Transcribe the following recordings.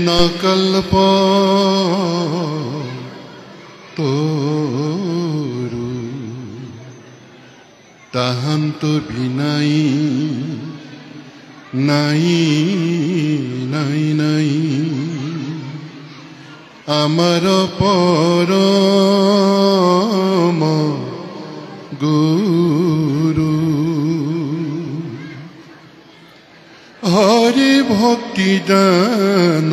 নকল্প তোৰু তাহান্ত বিনাই নাই নাই নাই আমাৰ পৰম গুৰু হৰি ভক্তি দান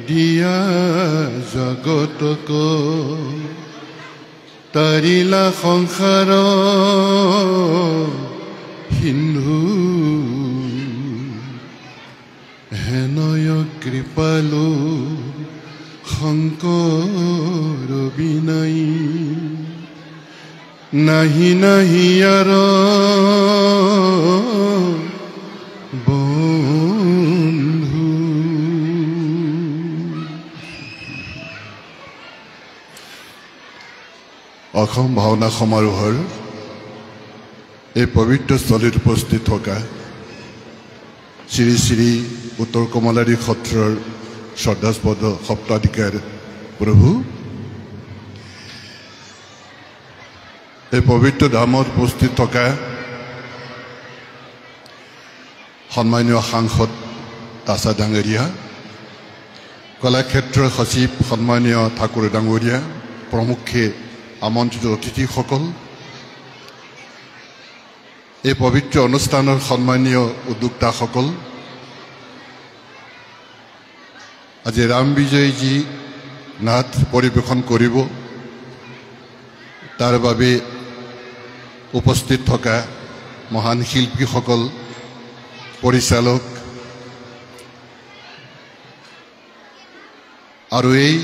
দিয়া জগতক তাৰিলা সংসাৰ সিন্ধু হেনয় কৃপালু শংকৰ বিনাই নাহি নাহি আৰ বন্ধু। অসম ভাওনা সমাৰোহৰ এই পবিত্ৰ স্থলীত উপস্থিত থকা শ্ৰী শ্ৰী উত্তৰ কমলাৰী সত্ৰৰ শ্ৰদ্ধাস্পদ সপ্তাধিকাৰ প্ৰভু, এই পবিত্ৰ ধামত উপস্থিত থকা সন্মানীয় সাংসদ তাছা ডাঙৰীয়া, কলাক্ষেত্ৰৰ সচিব সন্মানীয় ঠাকুৰ ডাঙৰীয়া, প্ৰমুখ্যে আমন্ত্ৰিত অতিথিসকল, এই পবিত্ৰ অনুষ্ঠানৰ সন্মানীয় উদ্যোক্তাসকল, আজি ৰাম বিজয়জী নাট পৰিৱেশন কৰিব, তাৰ বাবে উপস্থিত থকা মহান শিল্পীসকল, পৰিচালক আৰু এই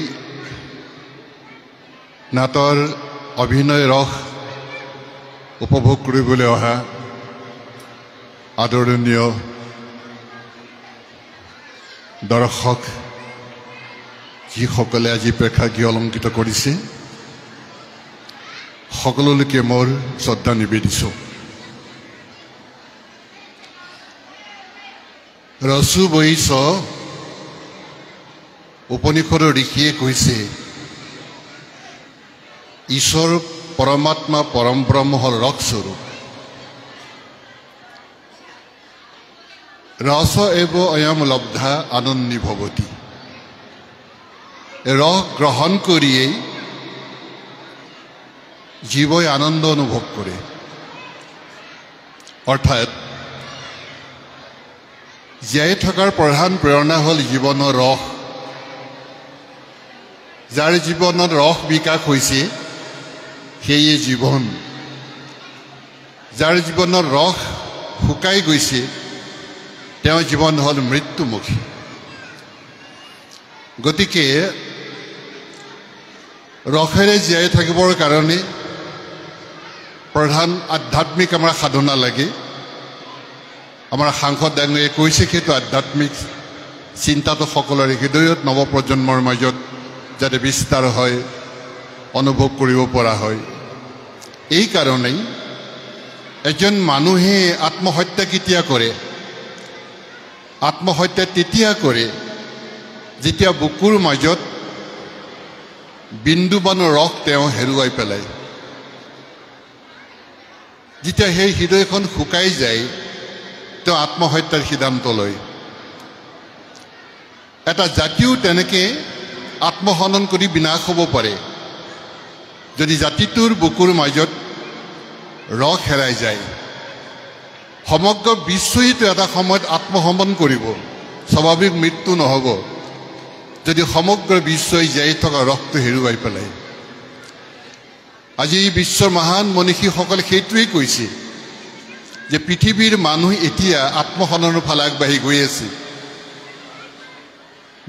নাটৰ অভিনয় ৰস উপভোগ কৰিবলৈ অহা আদৰণীয় দৰ্শক যিসকলে আজি প্ৰেক্ষাগৃহ অলংকৃত কৰিছে, সকলোলৈকে মোৰ শ্ৰদ্ধা নিবেদিছোঁ। ৰসু বৈছ উপনিষদৰ ঋষিয়ে কৈছে, ঈশ্বৰ পৰমাত্মা পৰম ব্ৰহ্ম হ'ল ৰস স্বৰূপ। ৰস এব অয়ম লব্ধা আনন্দী ভৱতী। ৰস গ্ৰহণ কৰিয়েই জীৱই আনন্দ অনুভৱ কৰে। অৰ্থাৎ জীয়াই থকাৰ প্ৰধান প্ৰেৰণা হ'ল জীৱনৰ ৰস। যাৰ জীৱনত ৰস বিকাশ হৈছে সেয়ে জীৱন। যাৰ জীৱনৰ ৰস শুকাই গৈছে তেওঁৰ জীৱন হ'ল মৃত্যুমুখী। গতিকে ৰসেৰে জীয়াই থাকিবৰ কাৰণে প্ৰধান আধ্যাত্মিক আমাৰ সাধনা লাগে। আমাৰ সাংসদ ডাঙৰীয়ে কৈছে সেইটো আধ্যাত্মিক চিন্তাটো সকলোৰে হৃদয়ত নৱপ্ৰজন্মৰ মাজত যাতে বিস্তাৰ হয়, অনুভৱ কৰিব পৰা হয়। এই কাৰণেই এজন মানুহে আত্মহত্যা কেতিয়া কৰে? আত্মহত্যা তেতিয়া কৰে যেতিয়া বুকুৰ মাজত বিন্দুবান ৰস তেওঁ হেৰুৱাই পেলায়। যেতিয়া সেই হৃদয়খন শুকাই যায় তেওঁ আত্মহত্যাৰ সিদ্ধান্ত লয়। এটা জাতিও তেনেকৈ আত্মহনন কৰি বিনাশ হ'ব পাৰে যদি জাতিটোৰ বুকুৰ মাজত ৰস হেৰাই যায়। সমগ্ৰ বিশ্বইতো এটা সময়ত আত্মসমন কৰিব, স্বাভাৱিক মৃত্যু নহ'ব যদি সমগ্ৰ বিশ্বই জীয়াই থকা ৰসটো হেৰুৱাই পেলায়। আজি বিশ্বৰ মহান মনীষীসকলে সেইটোৱেই কৈছে যে পৃথিৱীৰ মানুহ এতিয়া আত্মহননৰ ফালে আগবাঢ়ি গৈ আছে।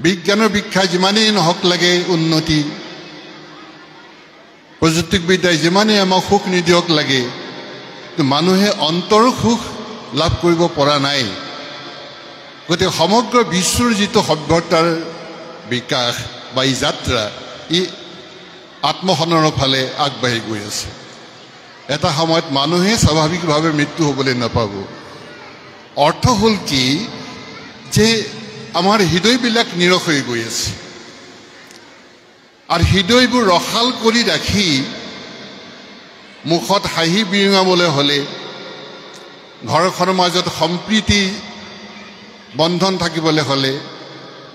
বিজ্ঞানৰ শিক্ষা যিমানেই নহওক লাগে উন্নতি, প্ৰযুক্তিবিদ্যাই যিমানেই আমাক সুখ নিদিয়ক লাগে, মানুহে অন্তৰ সুখ লাভ কৰিব পৰা নাই। গতিকে সমগ্ৰ বিশ্বৰ যিটো সভ্যতাৰ বিকাশ বা এই যাত্ৰা, ই আত্মহননৰ ফালে আগবাঢ়ি গৈ আছে। এটা সময়ত মানুহে স্বাভাৱিকভাৱে মৃত্যু হ'বলৈ নাপাব। অৰ্থ হ'ল কি যে আমাৰ হৃদয়বিলাক নিৰস হৈ গৈ আছে আৰু হৃদয়বোৰ ৰসাল কৰি ৰাখি মুখত হাঁহি বিৰিঙাবলৈ হ'লে ঘৰখনৰ মাজত সম্প্ৰীতি বন্ধন থাকিবলৈ হ'লে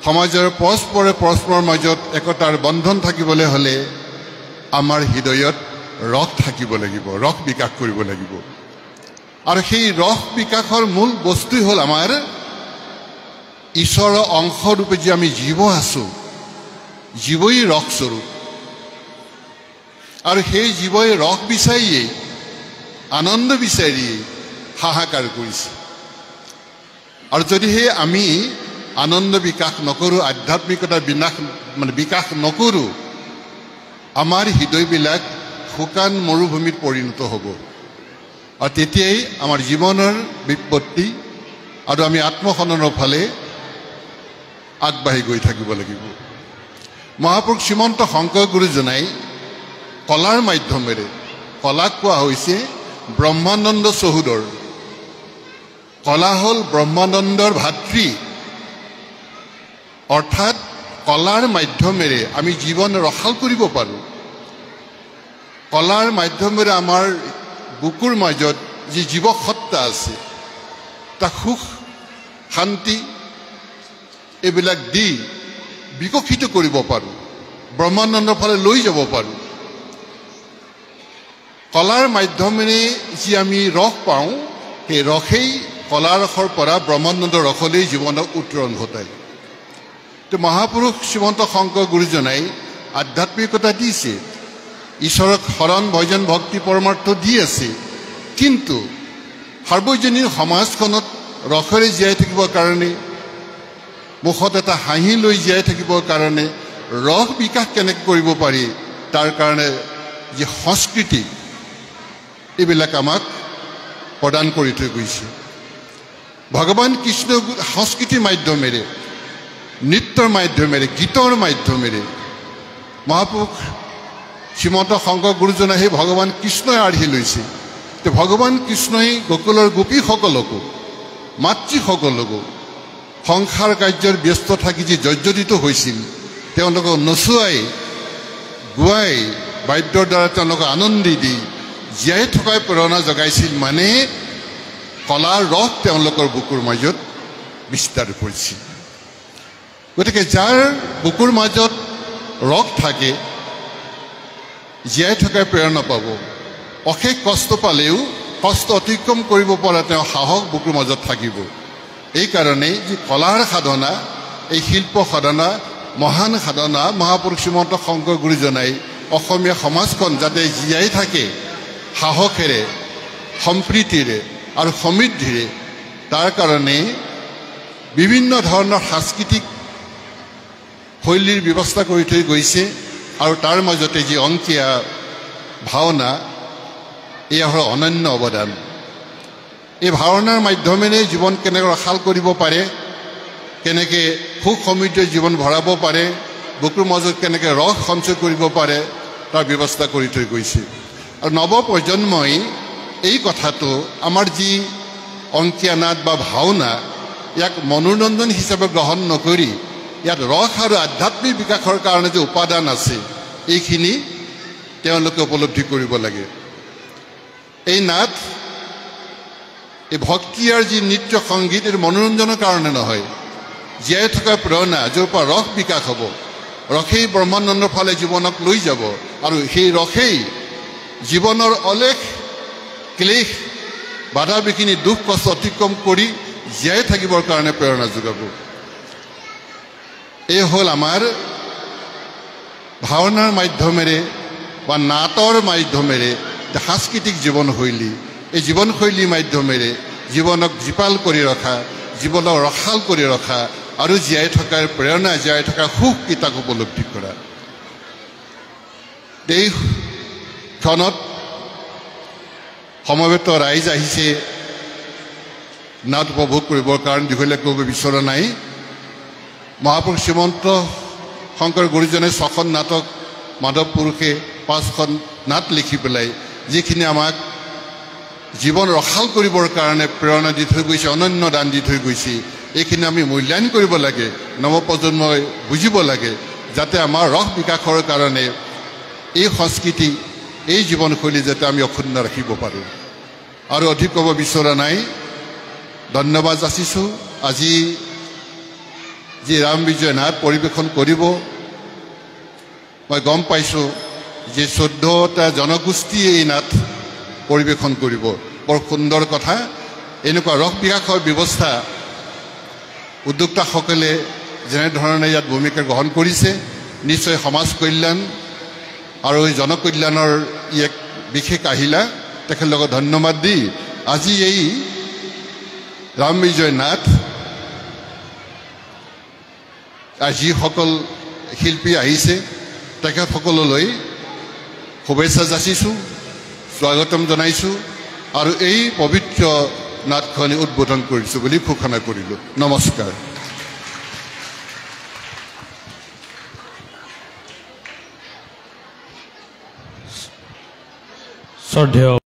সমাজৰ পৰস্পৰৰ মাজত একতাৰ বন্ধন থাকিবলৈ হ'লে আমাৰ হৃদয়ত ৰস থাকিব লাগিব, ৰস বিকাশ কৰিব লাগিব। আৰু সেই ৰস বিকাশৰ মূল বস্তু হ'ল আমাৰ ঈশ্বৰৰ অংশৰূপে যে আমি জীৱ আছোঁ, জীৱই ৰস স্বৰূপ। আৰু সেই জীৱই ৰস বিচাৰিয়েই, আনন্দ বিচাৰিয়েই হাহাকাৰ কৰিছে। আৰু যদিহে আমি আনন্দ বিকাশ নকৰোঁ, আধ্যাত্মিকতাৰ বিকাশ নকৰোঁ, আমাৰ হৃদয়বিলাক শুকান মৰুভূমিত পৰিণত হ'ব। আৰু তেতিয়াই আমাৰ জীৱনৰ বিপত্তি আৰু আমি আত্মসননৰ ফালে আগবাঢ়ি গৈ থাকিব লাগিব। মহাপুৰুষ শ্ৰীমন্ত শংকৰ গুৰুজনাই কলাৰ মাধ্যমেৰে, কলাক কোৱা হৈছে ব্ৰহ্মানন্দ চহুদৰ, কলা হ'ল ব্ৰহ্মানন্দৰ ভাতৃ। অৰ্থাৎ কলাৰ মাধ্যমেৰে আমি জীৱন ৰসাল কৰিব পাৰোঁ। কলাৰ মাধ্যমেৰে আমাৰ বুকুৰ মাজত যি জীৱসত্তা আছে তাক সুখ শান্তি এইবিলাক দি বিকশিত কৰিব পাৰোঁ, ব্ৰহ্মানন্দৰ ফালে লৈ যাব পাৰোঁ। কলাৰ মাধ্যমেৰে যি আমি ৰস পাওঁ, সেই ৰসেই কলাৰ ৰসৰ পৰা ব্ৰহ্মানন্দৰ ৰসলৈ জীৱনক উত্তৰণ ঘটায়। তো মহাপুৰুষ শ্ৰীমন্ত শংকৰ গুৰুজনাই আধ্যাত্মিকতা দিছে, ঈশ্বৰক শৰণ ভজন ভক্তি পৰমাৰ্থ দি আছে, কিন্তু সাৰ্বজনীন সমাজখনত ৰসেৰে জীয়াই থাকিবৰ কাৰণে, মুখত এটা হাঁহি লৈ জীয়াই থাকিবৰ কাৰণে ৰস বিকাশ কেনেকৈ কৰিব পাৰি, তাৰ কাৰণে যি সংস্কৃতি এইবিলাক আমাক প্ৰদান কৰি থৈ গৈছে। ভগৱান কৃষ্ণ সংস্কৃতিৰ মাধ্যমেৰে, নৃত্যৰ মাধ্যমেৰে, গীতৰ মাধ্যমেৰে মহাপুৰুষ শ্ৰীমন্ত শংকৰ গুৰুজনাই সেই ভগৱান কৃষ্ণই আৰ্হি লৈছে। ভগৱান কৃষ্ণই গোকুলৰ গোপীসকলকো, মাতৃসকলকো সংসাৰ কাৰ্যৰ ব্যস্ত থাকি যি জৰ্জৰিত হৈছিল, তেওঁলোকক নচুৱাই গোৱাই বাদ্যৰ দ্বাৰা তেওঁলোকক আনন্দি দি জীয়াই থকাৰ প্ৰেৰণা জগাইছিল। মানে কলাৰ ৰস তেওঁলোকৰ বুকুৰ মাজত বিস্তাৰ কৰিছিল। গতিকে যাৰ বুকুৰ মাজত ৰস থাকে, জীয়াই থকাৰ প্ৰেৰণা পাব। অশেষ কষ্ট পালেও কষ্ট অতিক্ৰম কৰিব পৰা তেওঁ সাহস বুকুৰ মাজত থাকিব। এইকাৰণেই যি কলাৰ সাধনা, এই শিল্প সাধনা মহান সাধনা মহাপুৰুষ শ্ৰীমন্ত শংকৰ গুৰুজনাই অসমীয়া সমাজখন যাতে জীয়াই থাকে সাহসেৰে, সম্প্ৰীতিৰে আৰু সমৃদ্ধিৰে, তাৰ কাৰণে বিভিন্ন ধৰণৰ সাংস্কৃতিক শৈলীৰ ব্যৱস্থা কৰি থৈ গৈছে। আৰু তাৰ মাজতে যি অংকীয়া ভাওনা, এয়া হ'ল অনন্য অৱদান। এই ভাওনাৰ মাধ্যমেৰে জীৱন কেনেকৈ ৰসাল কৰিব পাৰে, কেনেকৈ সুখ সমৃদ্ধিৰ জীৱন ভৰাব পাৰে, বুকুৰ মাজত কেনেকৈ ৰস সঞ্চয় কৰিব পাৰে, তাৰ ব্যৱস্থা কৰি থৈ গৈছে। আৰু নৱপ্ৰজন্মই এই কথাটো, আমাৰ যি অংকীয়া নাট বা ভাওনা, ইয়াক মনোৰঞ্জন হিচাপে গ্ৰহণ নকৰি ইয়াত ৰস আৰু আধ্যাত্মিক বিকাশৰ কাৰণে যে উপাদান আছে, এইখিনি তেওঁলোকে উপলব্ধি কৰিব লাগে। এই নাট, এই ভক্তি আৰু যি নৃত্য সংগীত, এই মনোৰঞ্জনৰ কাৰণে নহয়, জীয়াই থকা প্ৰেৰণা, য'ৰ পৰা ৰস বিকাশ হ'ব, ৰসেই ব্ৰহ্মানন্দৰ ফালে জীৱনক লৈ যাব। আৰু সেই ৰসেই জীৱনৰ অলেখ ক্লেশ বাধা বিঘিনি দুখ কষ্ট অতিক্ৰম কৰি জীয়াই থাকিবৰ কাৰণে প্ৰেৰণা যোগাব। এই হ'ল আমাৰ ভাওনাৰ মাধ্যমেৰে বা নাটৰ মাধ্যমেৰে সাংস্কৃতিক জীৱনশৈলী। এই জীৱনশৈলীৰ মাধ্যমেৰে জীৱনক জীপাল কৰি ৰখা, জীৱনক ৰসাল কৰি ৰখা আৰু জীয়াই থকাৰ প্ৰেৰণা, জীয়াই থকাৰ সুখ তাক উপলব্ধি কৰা। এই ক্ষণত সমবেত ৰাইজ আহিছে নাট উপভোগ কৰিবৰ কাৰণে, দীঘলীয়া কৰিব বিচৰা নাই। মহাপুৰুষ শ্ৰীমন্ত শংকৰ গুৰুজনে 6খন নাটক, মাধৱ পুৰুষে 5খন নাট লিখি পেলাই যিখিনি আমাক জীৱন ৰসাল কৰিবৰ কাৰণে প্ৰেৰণা দি থৈ গৈছে, অনন্য দান দি থৈ গৈছে, এইখিনি আমি মূল্যায়ন কৰিব লাগে, নৱপ্ৰজন্মই বুজিব লাগে, যাতে আমাৰ ৰস বিকাশৰ কাৰণে এই সংস্কৃতি, এই জীৱনশৈলী যাতে আমি অক্ষুণ্ণ ৰাখিব পাৰোঁ। আৰু অধিক ক'ব বিচৰা নাই, ধন্যবাদ যাচিছোঁ। আজি যি ৰাম বিজয় নাট পৰিৱেশন কৰিব, মই গম পাইছোঁ যে 14টা জনগোষ্ঠীয়ে এই নাট পৰিৱেশন কৰিব। বৰ সুন্দৰ কথা। এনেকুৱা ৰস বিকাশৰ ব্যৱস্থা উদ্যোক্তাসকলে যেনেধৰণে ইয়াত ভূমিকা গ্ৰহণ কৰিছে, নিশ্চয় সমাজ কল্যাণ আৰু জনকল্যাণৰ ই এক বিশেষ আহিলা। তেখেতলোকক ধন্যবাদ দি আজি এই ৰাম বিজয় নাট যিসকল শিল্পী আহিছে তেখেতসকললৈ শুভেচ্ছা যাচিছোঁ, স্বাগতম জনাইছোঁ আৰু এই পবিত্ৰ নাটখনি উদ্বোধন কৰিছোঁ বুলি ঘোষণা কৰিলোঁ। নমস্কাৰ। শ্ৰদ্ধেয়